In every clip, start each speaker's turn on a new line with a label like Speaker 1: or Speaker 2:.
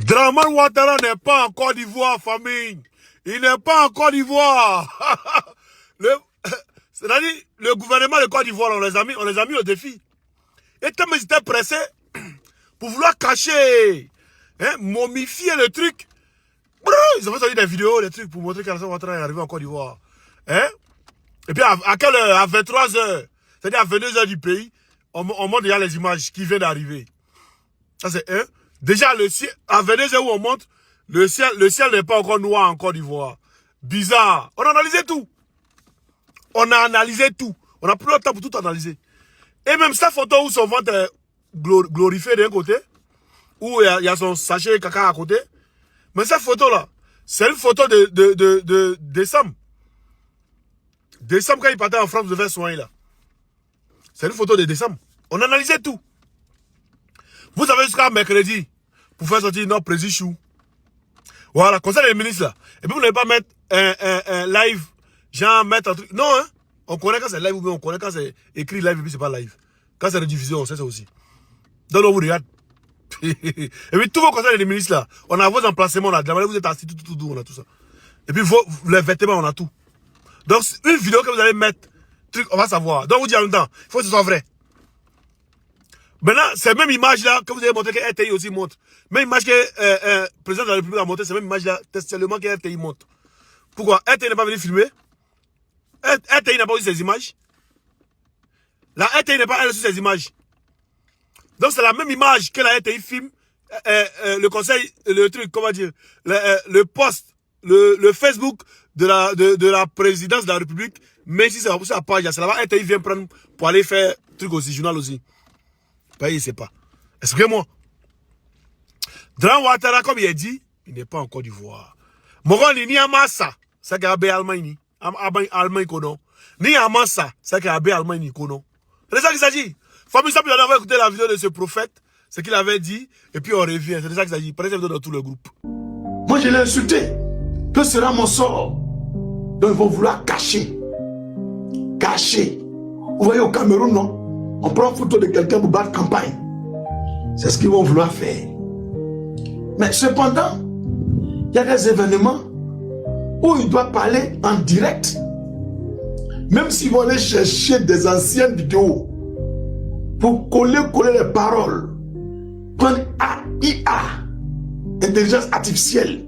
Speaker 1: Draman Ouattara n'est pas en Côte d'Ivoire, famille. Il n'est pas en Côte d'Ivoire. C'est-à-dire, le gouvernement de Côte d'Ivoire, on les a mis au défi. Et comme ils étaient pressés pour vouloir cacher, momifier le truc, ils ont fait sortir des vidéos, des trucs pour montrer qu'Alassane Ouattara est arrivé en Côte d'Ivoire. Et puis à quelle heure? À 23 h, c'est-à-dire à 22 h du pays, on montre déjà les images qui viennent d'arriver. Ça c'est un. Déjà, le ciel, à 22 h où on monte, le ciel n'est pas encore noir en Côte d'Ivoire. Bizarre. On a analysé tout. On a analysé tout. On a pris le temps pour tout analyser. Et même cette photo où son ventre est glorifié d'un côté, où il y a son sachet caca à côté. Mais cette photo-là, c'est une photo de décembre. Décembre, quand il partait en France, il devait soigner là. C'est une photo de décembre. On analysait tout. Vous avez jusqu'à mercredi pour faire sortir notre président chou. Voilà, conseil des ministres là. Et puis vous n'allez pas mettre un live, genre mettre un truc. Non, hein. On connaît quand c'est live ou bien on connaît quand c'est écrit live et puis c'est pas live. Quand c'est rediffusé, on sait ça aussi. Donc on vous regarde. Et puis tous vos conseils des ministres là, on a vos emplacements là. Vous êtes assis, tout, on a tout ça. Et puis les vêtements, on a tout. Donc une vidéo que vous allez mettre, truc, on va savoir. Donc vous dites en même temps, il faut que ce soit vrai. Maintenant, c'est la même image là que vous avez montré que RTI aussi montre. Même image que le président de la République a montré, c'est la même image là, seulement que RTI montre. Pourquoi? RTI n'est pas venu filmer. RTI n'a pas vu ces images. La RTI n'est pas elle sur ces images. Donc c'est la même image que la RTI filme. Le conseil, le truc, comment dire, le post, le Facebook de la présidence de la République. Mais si c'est sur la page, c'est là-bas RTI vient prendre pour aller faire truc aussi, journal aussi. Ben, il sait pas. Excusez-moi. Draman Ouattara, comme il a dit, il n'est pas en Côte d'Ivoire. Moron ni amasa, c'est qu'il y a Allemagne. Allemagne kono. Ni amasa, c'est qu'il y a Allemagne kono. C'est ça qu'il s'agit. Famille Simple, on avait écouté la vidéo de ce prophète, ce qu'il avait dit, et puis on revient. C'est ça qu'il s'agit. Prenez cette vidéo dans tout le groupe.
Speaker 2: Moi, je l'ai insulté. Que sera mon sort? Donc, ils vont vouloir cacher. Cacher. Vous voyez au Cameroun, non? On prend photo de quelqu'un pour battre campagne. C'est ce qu'ils vont vouloir faire. Mais cependant, il y a des événements où il doit parler en direct. Même s'ils vont aller chercher des anciennes vidéos pour coller les paroles. Prendre AI, intelligence artificielle,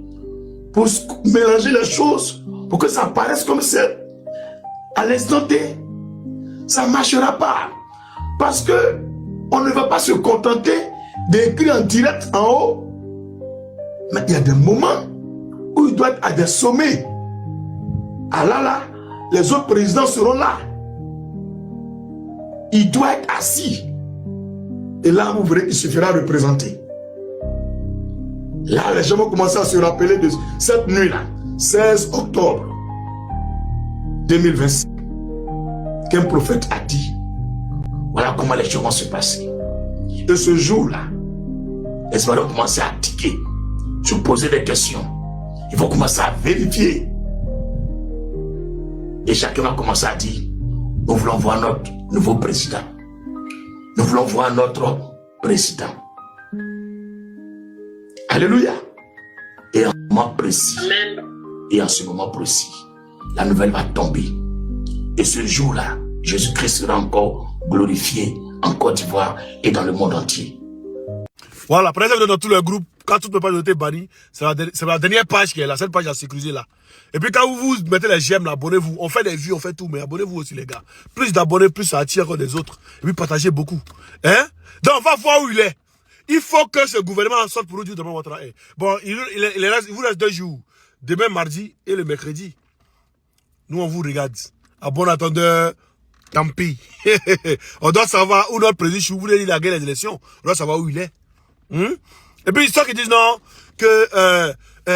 Speaker 2: pour mélanger les choses, pour que ça paraisse comme c'est à l'instant T. Ça ne marchera pas. Parce que on ne va pas se contenter d'écrire en direct en haut. Mais il y a des moments où il doit être à des sommets. Ah là, les autres présidents seront là. Il doit être assis. Et là, vous verrez qu'il suffira de représenter. Là, les gens vont commencer à se rappeler de cette nuit-là, 16 octobre 2025, qu'un prophète a dit. Voilà comment les choses vont se passer. Et ce jour-là, les gens vont commencer à tiquer, se poser des questions. Ils vont commencer à vérifier. Et chacun va commencer à dire, nous voulons voir notre nouveau président. Nous voulons voir notre président. Alléluia. Et en ce moment précis, et en ce moment précis, la nouvelle va tomber. Et ce jour-là, Jésus-Christ sera encore glorifié en Côte d'Ivoire et dans le monde entier.
Speaker 1: Voilà, prenez dans tout le groupe, quand toutes les pages ont été bannies, c'est la dernière page qui est là, cette page à sécuriser là. Et puis quand vous mettez les j'aime, abonnez-vous. On fait des vues, on fait tout, mais abonnez-vous aussi les gars. Plus d'abonnés, plus ça attire encore des autres. Et puis partagez beaucoup. Hein? Donc on va voir où il est. Il faut que ce gouvernement en sorte pour nous dire demain votre travail. Bon, il vous reste 2 jours. Demain mardi et le mercredi. Nous on vous regarde. À bon attendeur, tant pis. On doit savoir où notre président, vous voulez dire la guerre des élections. On doit savoir où il est. Et puis ceux qui disent non, que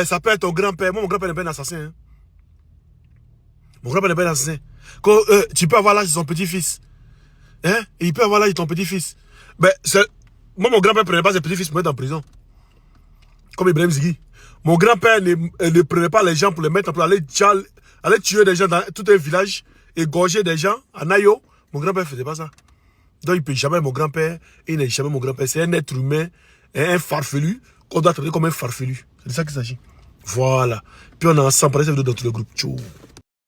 Speaker 1: ça peut être ton grand-père. Moi, mon grand-père n'est pas un assassin. Hein. Mon grand-père n'est pas un assassin. Que, tu peux avoir l'âge de son petit-fils. Hein? Et il peut avoir l'âge de ton petit-fils. Ben, moi, mon grand-père ne prenait pas ses petits-fils pour mettre en prison. Comme Ibrahim Zighi. Mon grand-père ne prenait pas les gens pour les mettre pour aller tuer des gens dans tout un village, égorger des gens à Nayo. Mon grand-père ne faisait pas ça. Donc, il ne peut jamais mon grand-père. Il n'est jamais mon grand-père. C'est un être humain, un farfelu qu'on doit traiter comme un farfelu. C'est de ça qu'il s'agit. Voilà. Puis on a ensemble cette vidéo dans tout le groupe. Tchou.